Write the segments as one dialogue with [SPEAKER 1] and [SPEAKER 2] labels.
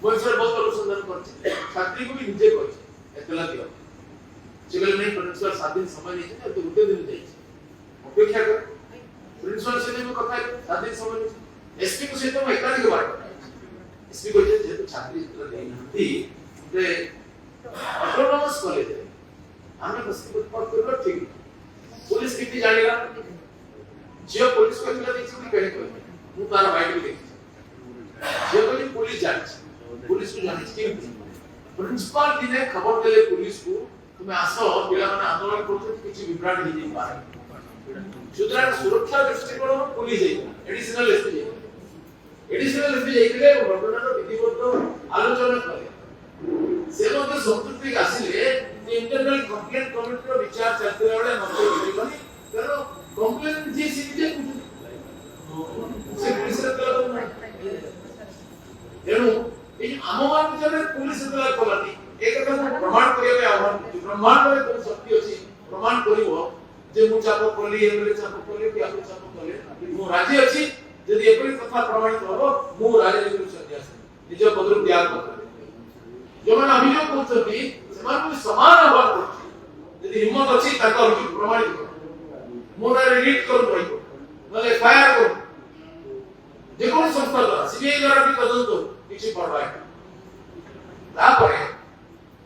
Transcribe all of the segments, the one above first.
[SPEAKER 1] मुझे बहुत अनुसंधान करछे छात्री को भी निजे करछे एकला दियो जेबेले नहीं प्रिंसिपल 7 दिन समय नहीं है तो गुटे दिन जाई अपेक्षा कर प्रिंसिपल से भी कथा 7 दिन समय नहीं एसपी को से तो एकला के बात एसपी को जे छात्री इतना नहीं थी जे ऑटोनोमस कॉलेज है हमें बस पर कर ठीक पुलिस कितनी जानेगा जे पुलिस को इतना देखि कि कहे कोई मु तार बाइट भी देखि जे कोई पुलिस जाने पुलिस को जाने के प्रिंसिपल दिने खबर देले पुलिस को तुम आसो पिला माने आंदोलन करते किछि विभ्राट हो जाई पारे सुतरां सुरक्षा दृष्टिकोण पुलिस एडिशनल एसपी जाइले घटनार विधिवत आलोचना करे से मते संतुष्टि आसिले इंटरनल कंप्लेंट कमिटी रो विचार चलते बेले नते होइबनी कारण कंप्लेंट जे सिजे से पुलिस रे नहीं तेणु ए आममान विचार पुलिस रे कलानी एक कथा प्रमाण करिया आह्वान ब्रह्मांड रे कोन शक्ति अछि प्रमाण करिवो जे मु चाप कोली एबले चाप कोली कि आपे चाप कोले मु राजी अछि यदि एपरि कथा प्रमाणित हो मु राजी रे सन्यासी निज पदर त्याग कर जो माने अभियोग करछथि सेमान को समान हबार करछि यदि हिम्मत अछि ताको प्रमाणित कर मु रे रीड कर पइबो नले फायर कर जे कोन संस्था द्वारा सीबीआई द्वारा भी तदন্ত किछि पड़वा है तापरे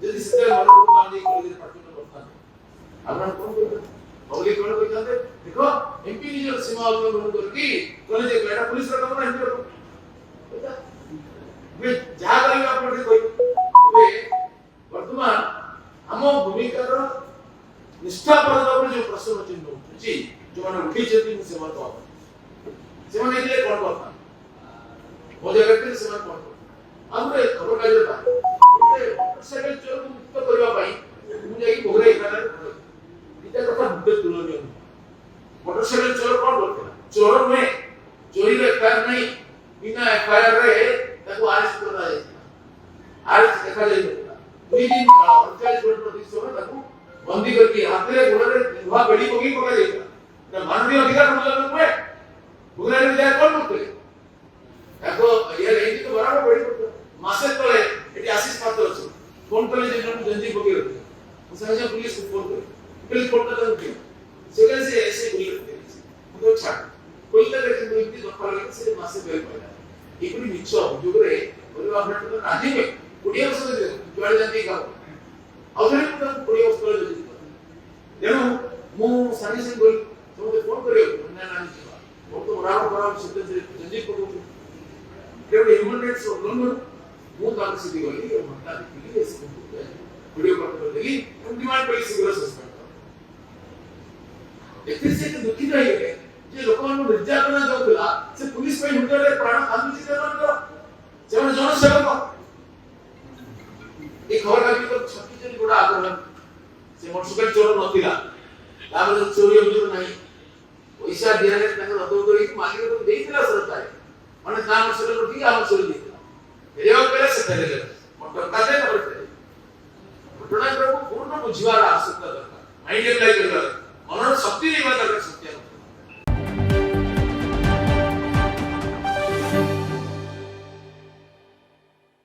[SPEAKER 1] यदि से मन को मान जे कॉलेज पार्टनर करता आपण कोन कर पब्लिक कोन कहते देखो एमपी निज सीमा उल्लंघन करकी कॉलेज बेटा पुलिस रा काम एमपी रा वे जा करी आपण कोई वे वर्तमान हम भूमिका रो निष्ठापरता पर जो प्रश्न चिन्ह उठी जो माने उठी छथि से मत से माने के कोन करता हो जगह के से मत कोन हमरे खबर काजे बा सेकंड चोर मुक्त करबा पाई मु जाई भोगरे खाना इटा कथा बुद्धे तुलनीय मोटरसाइकिल चोर कोन करता चोर में चोरी रे एफआईआर नहीं बिना एफआईआर रे ताको अरेस्ट करा जाय अरेस्ट देखा जाय 2 दिन 48 घंटा प्रतीक्षा ताको बंदी करके हाथे गोड़े धुआ बेड़ी पगी पका जाय ना मानवीय अधिकार उल्लंघन में भोगरे रे जाय कोन करते ताको ये रेंज तो बराबर बेड़ी पका मासे तले एटी आशीष पात्र अछि फोन तले जे जन जंजी पगी रहते सहज पुलिस को फोन करे पुलिस फोन करता है सेकंड से ऐसे गुली तो छाड़ कोई तो देखे तो इतनी दफा लगे से मासे बेल पड़ा इकड़ी मिच्छो जुगरे बोले आपने तो नाजी में कुड़िया उसने दे जुआड़ जानती का अवसर तो कुड़िया उसको दे दी देनो मु सानी से बोल तो फोन करे ना नानी जी वो तो बराबर बराबर सिद्ध से जंजी को केवल ह्यूमन राइट्स उल्लंघन मु काम से दी गई और मत दी इसको वीडियो कॉल कर देली हम डिमांड पे सिविल सस्पेंड एथिर से दुखित रही है जे लोकमान निर्यातना जाउतला से पुलिस पे हुंडरे प्राण कांदुची देवन जेवन जन सेवक ए खबर कागज पर छत्तीसगढ़ गोडा आग्रह से मोटरसाइकिल चोर नथिला तापर चोरी अभियोग नाही पैसा दियाले ताके रदो दोई मालिक को देइतला सरकार माने काम मोटरसाइकिल ठीक हम चोरी देइतला एरिया पहले से देले मोटर काटे करते घटना को पूर्ण बुझिवार आवश्यकता दरकार माइंड लाइक मनन शक्ति नहीं दरकार